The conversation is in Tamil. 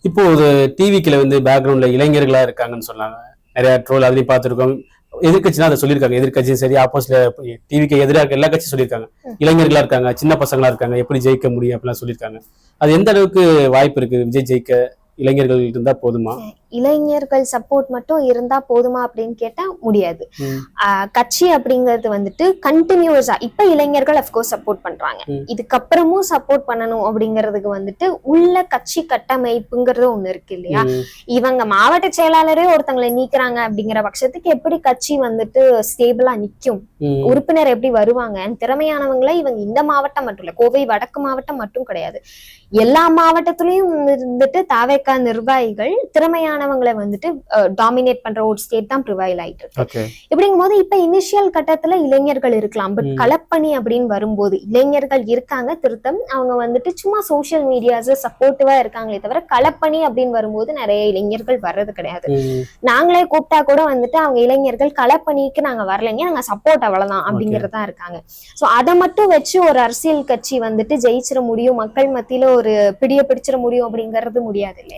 இப்போ ஒரு டிவிக்குல வந்து பேக்ரவுண்ட்ல இளைஞர்களா இருக்காங்கன்னு சொன்னாங்க. நிறைய ட்ரோல் அதுலயும் பார்த்திருக்கோம். எதிர்க்கட்சினா அதை சொல்லியிருக்காங்க. எதிர்க்கட்சியும் சரி, ஆப்போசிட்ல டிவிக்கு எதிராக இருக்க எல்லா கட்சியும் சொல்லியிருக்காங்க. இளைஞர்களா இருக்காங்க, சின்ன பசங்களா இருக்காங்க, எப்படி ஜெயிக்க முடியும் அப்படிலாம் சொல்லியிருக்காங்க. அது எந்த அளவுக்கு வாய்ப்பு இருக்கு விஜய் ஜெயிக்க? இளைஞர்கள் இருந்தா போதுமா? இளைஞர்கள் சப்போர்ட் மட்டும் இருந்தா போதுமா அப்படின்னு கேட்டா முடியாது. கட்சி அப்படிங்கிறது வந்துட்டு கண்டினியூஸா இப்ப இளைஞர்கள் அப்கோர்ஸ் சப்போர்ட் பண்றாங்க, இதுக்கப்புறமும் சப்போர்ட் பண்ணணும் அப்படிங்கிறதுக்கு வந்துட்டு உள்ள கட்சி கட்டமைப்புங்கிறது ஒண்ணு இருக்கு இல்லையா. இவங்க மாவட்ட செயலாளரே ஒருத்தங்களை நீக்குறாங்க அப்படிங்கிற பட்சத்துக்கு எப்படி கட்சி வந்துட்டு ஸ்டேபிளா நிக்கும்? உறுப்பினர் எப்படி வருவாங்க? திறமையானவங்களை இவங்க இந்த மாவட்டம் மட்டும் இல்ல, கோவை வடக்கு மாவட்டம் மட்டும் கிடையாது, எல்லா மாவட்டத்திலயும் வந்துட்டு தாவேக்கா நிர்வாகிகள் திறமையானவங்களை வந்துட்டு டாமினேட் பண்ற ஒரு ஸ்டேட் தான் ப்ரிவைல் ஆயிட்டு இருக்கு. இப்படிங்கும் போது இப்ப இனிஷியல் கட்டத்துல இளைஞர்கள் இருக்கலாம், பட் களப்பணி அப்படின்னு வரும்போது இளைஞர்கள் இருக்காங்க திருத்தம், அவங்க வந்துட்டு சும்மா சோசியல் மீடியாஸ் சப்போர்ட்டிவா இருக்காங்களே தவிர களப்பணி அப்படின்னு வரும்போது நிறைய இளைஞர்கள் வர்றது கிடையாது. நாங்களே கூப்பிட்டா கூட வந்துட்டு அவங்க இளைஞர்கள் களப்பணிக்கு நாங்க வரலைங்க, நாங்க சப்போர்ட் அவ்வளவுதான் அப்படிங்கறதா இருக்காங்க. சோ அதை மட்டும் வச்சு ஒரு அரசியல் கட்சி வந்துட்டு ஜெயிச்சிட முடியும், மக்கள் மத்தியில ஒரு பிடிய பிடிச்சிட முடியும் அப்படிங்கறது முடியாது இல்லையா.